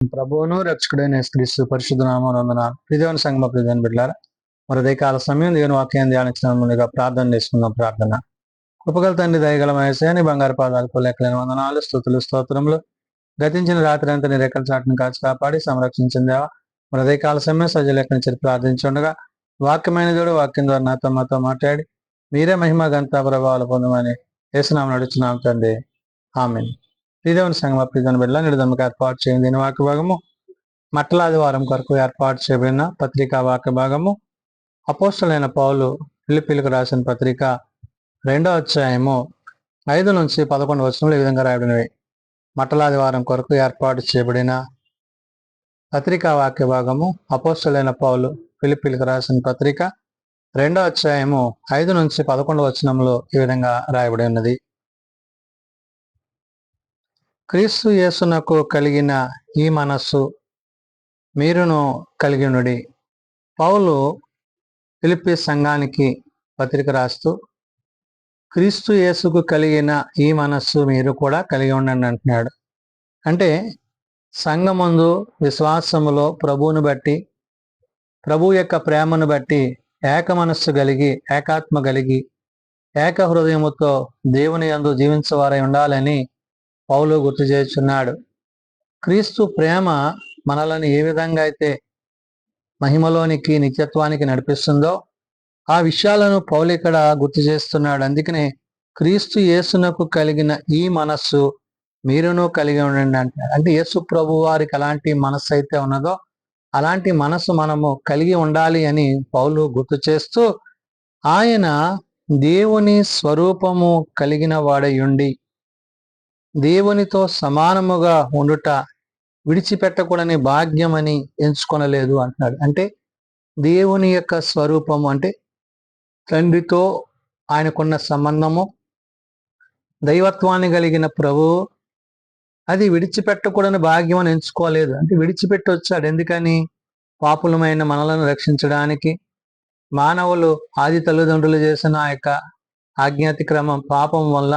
ప్రభువును రక్షకుడైన యేసుక్రీస్తు పరిశుద్ధ నామమున వందనాలు. దేవుని సంగమ ప్రియమైన బిడ్డలారా, మరి ఉదయకాల సమయం దేవుని వాక్యాన్ని ధ్యానించడం ముందుగా ప్రార్థన చేసుకుందాం. ప్రార్థన. కృపగల తండ్రి, దయగల యేసయ్య, బంగారు పాదాలకు లెక్కలేని వందనాలు, స్తుతులు, స్తోత్రములు. గతించిన రాత్రి అంతా నీ రెక్కల చాటును కాచి కాపాడి సంరక్షించిన దేవా, మరి ఉదయకాల సమయం సజలెక్కని చెప్పి ప్రార్థించుండగా వాక్యమైన దేవుడు వాక్యం ద్వారా నాతో మాతో మాట్లాడి మీరే మహిమ గంత ప్రభావాలు పొందమని యేసునామమున నడుచున్నాం తండ్రి. ఆమేన్. దేవుని సంగమ ప్రియమైన బిడ్డలారా, నిడదమ్మకు ఏర్పాటు చేయండి దీని వాక్య భాగము మట్టలాదివారం కొరకు ఏర్పాటు చేయబడిన పత్రికా వాక్య భాగము అపోస్తలుడైన పౌలు ఫిలిప్పీలకు రాసిన పత్రిక 2వ అధ్యాయము 5 నుంచి 11 వచనములు ఈ విధంగా రాయబడినవి. మట్టలాదివారం కొరకు ఏర్పాటు చేయబడిన పత్రికా వాక్య భాగము అపోస్తలుడైన పౌలు ఫిలిప్పీలకు రాసిన పత్రిక 2వ అధ్యాయము 5 నుంచి 11 వచనములు ఈ విధంగా రాయబడి ఉన్నది. క్రీస్తు యేసునకు కలిగిన ఈ మనస్సు మీరును కలిగినుడి. పౌలు ఫిలిప్పీ సంఘానికి పత్రిక రాస్తూ క్రీస్తు యేసుకు కలిగిన ఈ మనస్సు మీరు కూడా కలిగి ఉండండి అంటున్నాడు. అంటే సంఘమందు విశ్వాసములో ప్రభువును బట్టి, ప్రభు యొక్క ప్రేమను బట్టి ఏక మనస్సు కలిగి, ఏకాత్మ కలిగి, ఏక హృదయముతో దేవుని యందు జీవించేవారై ఉండాలని పౌలు గుర్తు చేస్తున్నాడు. క్రీస్తు ప్రేమ మనలను ఏ విధంగా అయితే మహిమలోనికి, నిత్యత్వానికి నడిపిస్తుందో ఆ విషయాలను పౌలు ఇక్కడ గుర్తు చేస్తున్నాడు. అందుకనే క్రీస్తు యేసునకు కలిగిన ఈ మనస్సు మీరును కలిగి ఉండండి అంటున్నాడు. అంటే యేసు ప్రభు వారికి ఎలాంటి మనస్సు అయితే ఉన్నదో అలాంటి మనస్సు మనము కలిగి ఉండాలి అని పౌలు గుర్తు చేస్తూ, ఆయన దేవుని స్వరూపము కలిగిన వాడై ఉండి దేవునితో సమానముగా ఉండుట విడిచిపెట్టకూడని భాగ్యమని ఎంచుకొనలేదు అంటున్నాడు. అంటే దేవుని యొక్క స్వరూపము అంటే తండ్రితో ఆయనకున్న సంబంధము, దైవత్వాన్ని కలిగిన ప్రభువు అది విడిచిపెట్టకూడని భాగ్యం అని ఎంచుకోలేదు. అంటే విడిచిపెట్టి వచ్చాడు. ఎందుకని? పాపులమైన మనలను రక్షించడానికి. మానవులు ఆది తల్లిదండ్రులు చేసిన ఆ యొక్క ఆజ్ఞాతిక్రమం పాపం వల్ల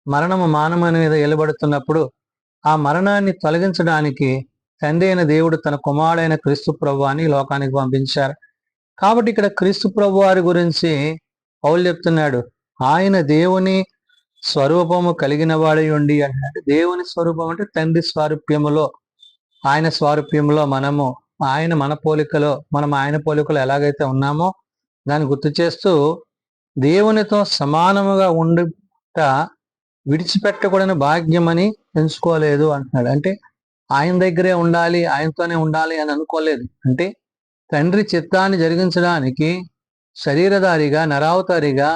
మరణము మానవుని మీద ఎలుబడుతున్నప్పుడు ఆ మరణాన్ని తొలగించడానికి తండ్రి అయిన దేవుడు తన కుమారుడైన క్రీస్తు ప్రభువాని లోకానికి పంపించారు. కాబట్టి ఇక్కడ క్రీస్తు ప్రభు వారి గురించి పౌలు చెప్తున్నాడు, ఆయన దేవుని స్వరూపము కలిగిన వాడై ఉండి అంటే దేవుని స్వరూపం అంటే తండ్రి స్వారూప్యములో, ఆయన స్వారూప్యములో మనము, ఆయన మన పోలికలో, మనం ఆయన పోలికలో ఎలాగైతే ఉన్నామో దాన్ని గుర్తు చేస్తూ దేవునితో సమానముగా ఉండుట విడిచిపెట్టకూడని భాగ్యమని ఎంచుకోలేదు అంటున్నాడు. అంటే ఆయన దగ్గరే ఉండాలి, ఆయనతోనే ఉండాలి అని అనుకోలేదు. అంటే తండ్రి చిత్తాన్ని జరిగించడానికి శరీరధారిగా, నరావతారిగా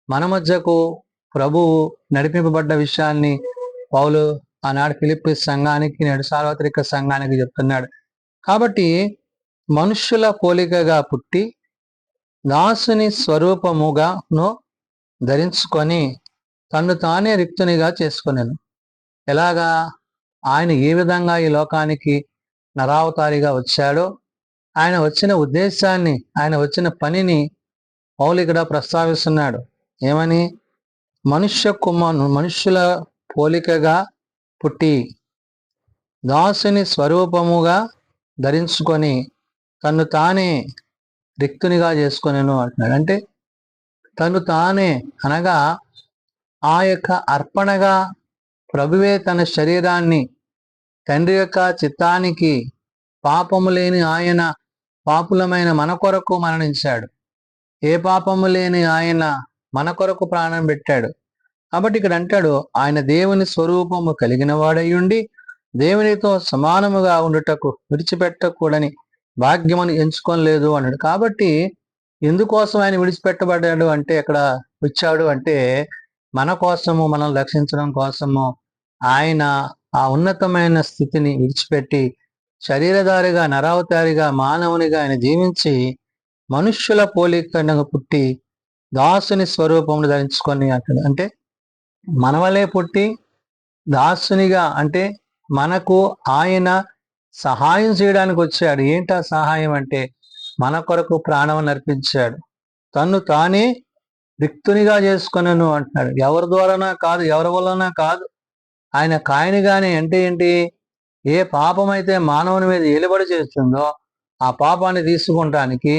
మన మధ్యకు ప్రభువు నడిపింపబడ్డ విషయాన్ని పౌలు ఆనాడు ఫిలిప్పీ సంఘానికి, నేడు సార్వత్రిక సంఘానికి చెప్తున్నాడు. కాబట్టి మనుష్యుల పోలికగా పుట్టి దాసుని స్వరూపముగాను ధరించుకొని తను తానే రిక్తునిగా చేసుకొనెను. ఎలాగా? ఆయన ఏ విధంగా ఈ లోకానికి నరావతారిగా వచ్చాడో, ఆయన వచ్చిన ఉద్దేశాన్ని, ఆయన వచ్చిన పనిని పౌలు ఇక్కడ ప్రస్తావిస్తున్నాడు. ఏమని? మనుష్యుల పోలికగా పుట్టి దాసుని స్వరూపముగా ధరించుకొని తను తానే రిక్తునిగా చేసుకొనెను అంటున్నాడు. అంటే తను తానే అనగా ఆ యొక్క అర్పణగా ప్రభువే తన శరీరాన్ని తండ్రి యొక్క చిత్తానికి, పాపము లేని ఆయన పాపులమైన మన కొరకు మరణించాడు. ఏ పాపము లేని ఆయన మన కొరకు ప్రాణం పెట్టాడు. కాబట్టి ఇక్కడ అంటాడు, ఆయన దేవుని స్వరూపము కలిగిన వాడై ఉండి దేవునితో సమానముగా ఉండుటకు విడిచిపెట్టకూడని భాగ్యమని ఎంచుకోలేదు అన్నాడు. కాబట్టి ఎందుకోసం ఆయన విడిచిపెట్టబడ్డాడు అంటే, అక్కడ వచ్చాడు అంటే మన కోసము, మనం రక్షించడం కోసము ఆయన ఆ ఉన్నతమైన స్థితిని విడిచిపెట్టి శరీరధారిగా, నరావతారిగా, మానవునిగా ఆయన జీవించి మనుష్యుల పోలికగా పుట్టి దాసుని స్వరూపమును ధరించుకొని అంటాడు. అంటే మన వలే పుట్టి దాసునిగా, అంటే మనకు ఆయన సహాయం చేయడానికి వచ్చాడు. ఏంటా సహాయం అంటే మన కొరకు ప్రాణం అర్పించాడు. తను తానే రిక్తునిగా చేసుకొనెను అంటున్నాడు. ఎవరి ద్వారానా కాదు, ఎవరి వలన కాదు, ఆయన కాయనిగానే. అంటే ఏంటి? ఏ పాపమైతే మానవుని మీద ఏలుబడి చేస్తుందో ఆ పాపాన్ని తీసుకుంటానికి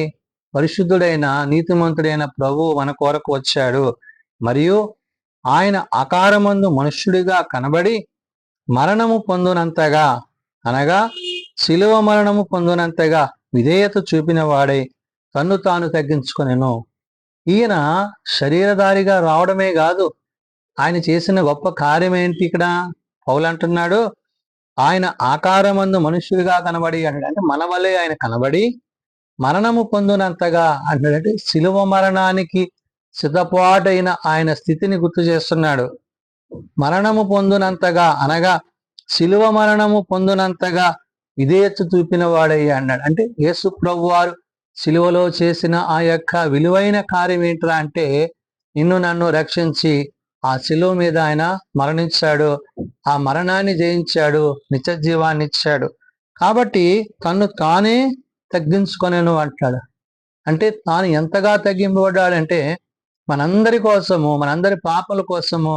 పరిశుద్ధుడైన నీతిమంతుడైన ప్రభువు మన కొరకు వచ్చాడు. మరియు ఆయన ఆకారమందు మనుష్యుడిగా కనబడి మరణము పొందునంతగా, అనగా శిలువ మరణము పొందునంతగా విధేయత చూపిన వాడై తన్ను తాను తగ్గించుకొనెను. ఈయన శరీరధారిగా రావడమే కాదు, ఆయన చేసిన గొప్ప కార్యం ఏంటి ఇక్కడ పౌలు అంటున్నాడు, ఆయన ఆకారమందు మనుష్యుడిగా కనబడి అంటాడు. అంటే మన వలె ఆయన కనబడి మరణము పొందునంతగా అంటాడంటే శిలువ మరణానికి సిద్ధపాటైన ఆయన స్థితిని గుర్తు చేస్తున్నాడు. మరణము పొందునంతగా, అనగా శిలువ మరణము పొందునంతగా విధేయత చూపిన వాడయ్యా అన్నాడు. అంటే యేసు ప్రభు వారు శిలువలో చేసిన ఆ యొక్క విలువైన కార్యం ఏంట్రా అంటే నిన్ను నన్ను రక్షించి ఆ శిలువ మీద ఆయన మరణించాడు, ఆ మరణాన్ని జయించాడు, నిత్య జీవాన్ని ఇచ్చాడు. కాబట్టి తన్ను తానే తగ్గించుకొనెను అంటాడు. అంటే తాను ఎంతగా తగ్గింపబడ్డాడంటే మనందరి కోసము, మనందరి పాపల కోసము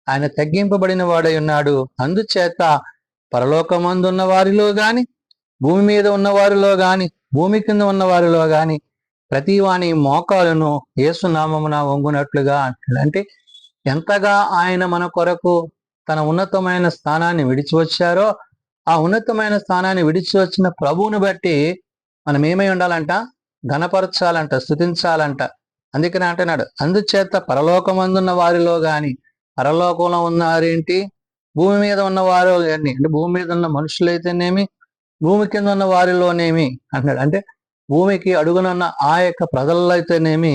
ఆయన తగ్గింపబడిన వాడై ఉన్నాడు. అందుచేత పరలోకమందున్న వారిలో గాని, భూమి మీద ఉన్న వారిలో గాని, భూమి కింద ఉన్న వారిలో గాని ప్రతి వాని మోకాలను యేసునామమున వంగునట్లుగా అంటాడు. అంటే ఎంతగా ఆయన మన కొరకు తన ఉన్నతమైన స్థానాన్ని విడిచి వచ్చారో ఆ ఉన్నతమైన స్థానాన్ని విడిచి వచ్చిన ప్రభువుని బట్టి మనం ఏమై ఉండాలంట, ఘనపరచాలంట, స్తుతించాలంట. అందుకని అంటున్నాడు, అందుచేత పరలోకమందున్న వారిలో గాని, పరలోకంలో ఉన్నారేంటి, భూమి మీద ఉన్నవారు కానీ, అంటే భూమి మీద ఉన్న మనుషులైతేనేమి, భూమి కింద ఉన్న వారిలోనేమి అంటున్నాడు. అంటే భూమికి అడుగునున్న ఆ యొక్క ప్రజల్లో అయితేనేమి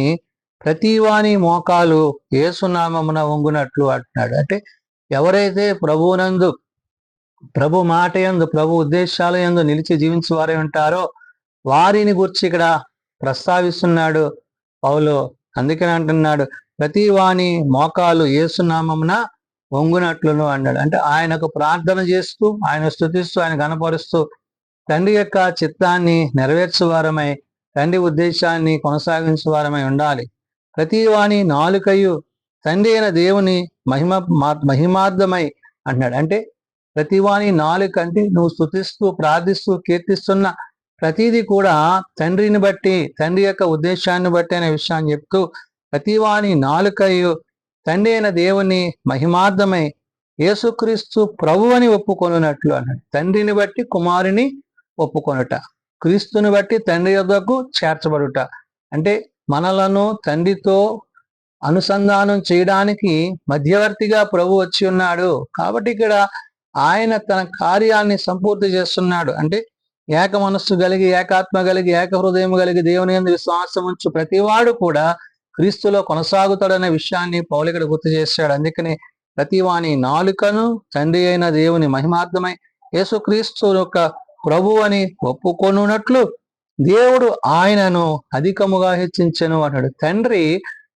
ప్రతి వాని మోకాలు యేసునామమున వంగునట్లు అంటున్నాడు. అంటే ఎవరైతే ప్రభువునందు, ప్రభు మాట యందు, ప్రభు ఉద్దేశాల యందు నిలిచి జీవించే వారే ఉంటారో వారిని గురించి ఇక్కడ ప్రస్తావిస్తున్నాడు పౌలు. అందుకని అంటున్నాడు ప్రతి వాని మోకాలు యేసునామమున వంగునట్లును అన్నాడు. అంటే ఆయనకు ప్రార్థన చేస్తూ, ఆయన స్తుతిస్తూ, ఆయన గణపరుస్తూ తండ్రి యొక్క చిత్తాన్ని నెరవేర్చువారమై, తండ్రి ఉద్దేశాన్ని కొనసాగించువారమై ఉండాలి. ప్రతి వాని నాలుకయు తండ్రి అయిన దేవుని మహిమార్థమై అంటున్నాడు. అంటే ప్రతి వాని నాలుక అంటే నువ్వు స్తుతిస్తూ, ప్రార్థిస్తూ, కీర్తిస్తున్న ప్రతిదీ కూడా తండ్రిని బట్టి, తండ్రి యొక్క ఉద్దేశాన్ని బట్టి అనే విషయాన్ని చెప్తూ ప్రతి వాని నాలుకయు తండ్రి అయిన దేవుని మహిమార్థమై యేసుక్రీస్తు ప్రభు అని ఒప్పుకొనున్నట్లు అన్నాడు. తండ్రిని బట్టి కుమారుని ఒప్పుకొనుట, క్రీస్తుని బట్టి తండ్రి యొద్దకు చేర్చబడుట. అంటే మనలను తండ్రితో అనుసంధానం చేయడానికి మధ్యవర్తిగా ప్రభు వచ్చి ఉన్నాడు. కాబట్టి ఇక్కడ ఆయన తన కార్యాన్ని సంపూర్తి చేస్తున్నాడు. అంటే ఏక మనస్సు కలిగి, ఏకాత్మ కలిగి, ఏక హృదయం కలిగి దేవుని యందు విశ్వాసం ఉంచు ప్రతివాడు కూడా క్రీస్తులో కొనసాగుతాడనే విషయాన్ని పౌలు ఇక్కడ గుర్తు చేశాడు. అందుకని ప్రతి వాని నాలుకను తండ్రి అయిన దేవుని మహిమార్థమై యేసుక్రీస్తు యొక్క ప్రభు అని ఒప్పుకొనున్నట్లు దేవుడు ఆయనను అధికముగా హెచ్చించెను అన్నాడు. తండ్రి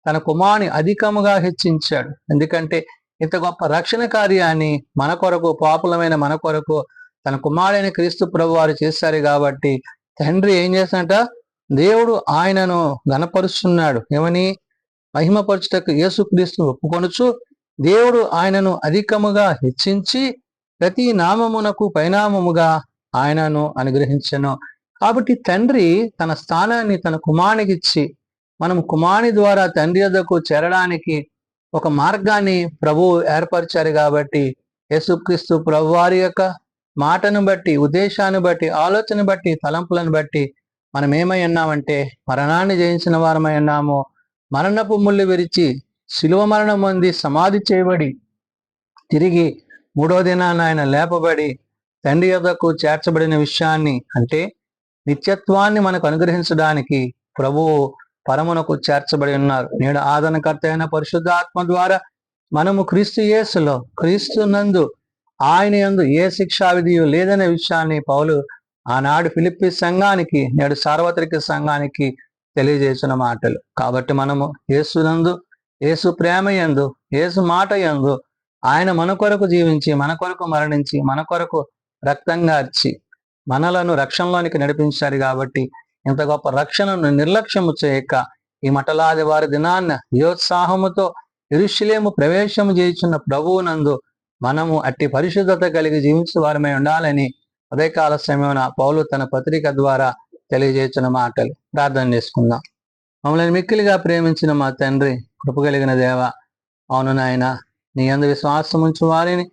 తన కుమారుని అధికముగా హెచ్చించాడు. ఎందుకంటే ఇంత గొప్ప రక్షణ కార్యాన్ని మన కొరకు, పాపులమైన మన కొరకు తన కుమారుడైన క్రీస్తు ప్రభు వారు చేశారు. కాబట్టి తండ్రి ఏం చేశాడంట, దేవుడు ఆయనను ఘనపరుస్తున్నాడు. ఏమని? మహిమపరచుటకు యేసుక్రీస్తును ఒప్పుకొనుచు దేవుడు ఆయనను అధికముగా హెచ్చించి ప్రతి నామమునకు పైనామముగా ఆయనను అనుగ్రహించెను. కాబట్టి తండ్రి తన స్థానాన్ని తన కుమారునికి ఇచ్చి మనం కుమారుని ద్వారా తండ్రి వద్దకు చేరడానికి ఒక మార్గాన్ని ప్రభువు ఏర్పరిచారు. కాబట్టి యేసుక్రీస్తు ప్రభు వారి యొక్క మాటను బట్టి, ఉద్దేశాన్ని బట్టి, ఆలోచన బట్టి, తలంపులను బట్టి మనం ఏమై ఉన్నామంటే మరణాన్ని జయించిన వారమై ఉన్నాము. మరణపు ముళ్ళు విరిచి శిలువ మరణం పొంది సమాధి చేయబడి తిరిగి మూడో దినాన ఆయన లేపబడి తండ్రి యొద్దకు చేర్చబడిన విషయాన్ని, అంటే నిత్యత్వాన్ని మనకు అనుగ్రహించడానికి ప్రభువు పరమునకు చేర్చబడి ఉన్నారు. నేడు ఆదరణకర్త అయిన పరిశుద్ధాత్మ ద్వారా మనము క్రీస్తు యేసులో, క్రీస్తు నందు, ఆయన యందు ఏ శిక్షా విధియు లేదనే విషయాన్ని పౌలు ఆనాడు ఫిలిప్పీ సంఘానికి, నేడు సార్వత్రిక సంఘానికి తెలియజేసిన మాటలు. కాబట్టి మనము యేసునందు, యేసు ప్రేమ యందు, యేసు మాట యందు ఆయన మన కొరకు జీవించి, మన కొరకు మరణించి, మన కొరకు రక్తంగా అర్చి మనలను రక్షణలోనికి నడిపించారు. కాబట్టి ఇంత గొప్ప రక్షణను నిర్లక్ష్యము చేయక ఈ మటలాది వారి దినాన్న యోత్సాహముతో యెరూషలేము ప్రవేశము చేయుచున్న ప్రభువునందు మనము అట్టి పరిశుద్ధత కలిగి జీవించే వారమై ఉండాలని ఉదయకాల సమయమున పౌలు తన పత్రిక ద్వారా తెలియజేసిన మాటలు. ప్రార్థన చేసుకుందాం. మమ్మల్ని మిక్కిలిగా ప్రేమించిన మా తండ్రి, కృపగలిగిన దేవ, అవును నాయన, నీ యందు విశ్వాసం ఉంచు వారిని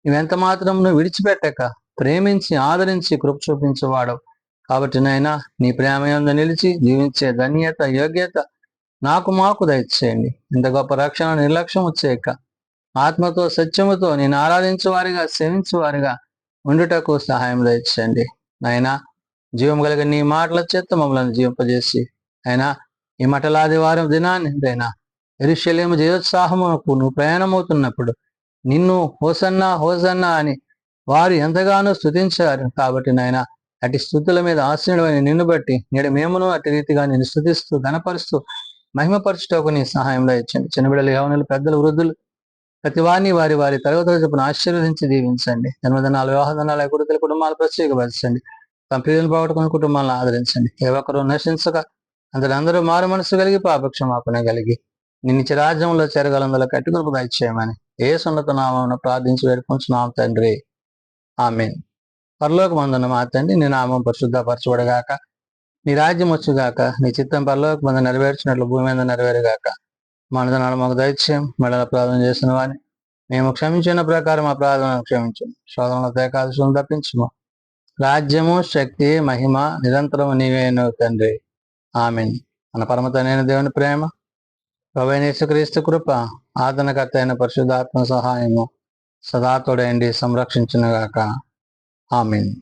నువ్వెంత మాత్రం విడిచిపెట్టక ప్రేమించి ఆదరించి కృప చూపించేవాడు కాబట్టి నాయన, నీ ప్రేమ యందు నిలిచి జీవించే ధన్యత, యోగ్యత మాకు దయచేయండి. ఇంత గొప్ప రక్షణ నిర్లక్ష్యం చేయక ఆత్మతో సత్యముతో నేను ఆరాధించే వారిగా, సేవించే వారిగా ఉండుటకు సహాయం దయచేయండి. నాయన, జీవం కలిగిన నీ మాటల చేత మమ్మల్ని జీవింపజేసి అయినా ఈ మటలాదివారం దినాన్ని అయినా యెరూషలేము జయోత్సాహమునకు నువ్వు ప్రయాణమవుతున్నప్పుడు నిన్ను హోసన్నా హోసన్నా అని వారు ఎంతగానో స్తుతించారు. కాబట్టి నాయన, అటు స్తుతుల మీద ఆశ్రయుడైన నిన్ను బట్టి నేడు మేమును అటు రీతిగా నేను స్తుతిస్తూ ఘనపరుస్తూ మహిమపరచుటకు నీ సహాయంలో ఇచ్చండి. చిన్నబిడ్డలు, యవనులు, పెద్దలు, వృద్ధులు ప్రతి వారిని వారి వారి తరగతుల చొప్పున ఆశీర్వదించి దీవించండి. జన్మదినాలు, వివాహదినాలు, గురుతుల కుటుంబాలు ప్రత్యేకపరచండి. తమ ప్రియులను పోగొట్టుకుని కుటుంబాలను ఆదరించండి. ఏ ఒక్కరూ నశించక అందరూ మారు మనసు కలిగి పాపక్షమాపణ కలిగి నిన్నిచ్చే రాజ్యంలో చేరగలందులో కట్టుకుని దయచేయమని యేసు ఉన్నత నామమున ప్రార్థించి వేడుకుంటున్నాం తండ్రి. ఆమేన్. పరలోకమందున్న మా తండ్రి, నీ నామం పరిశుద్ధపరచబడగాక, నీ రాజ్యం వచ్చుగాక, నీ చిత్తం పరలోకమందు నెరవేర్చినట్లు భూమి మీద నెరవేరుగాక. మనదనాలు మాకు దయచేయం. మెడల ప్రార్థన చేసిన వారిని మేము క్షమించిన ప్రకారం మా ప్రార్థనను క్షమించము. శోధనలో ఏకాదశులను తప్పించుము. రాజ్యము, శక్తి, మహిమ నిరంతరము నీవేను తండ్రి. ఆమేన్. మన పరమతనైన దేవుని ప్రేమ, ప్రభువైన యేసుక్రీస్తు కృప, ఆదరణకర్త అయిన పరిశుద్ధాత్మ సహాయము సదా తోడైండి సంరక్షించునుగాక. ఆమేన్.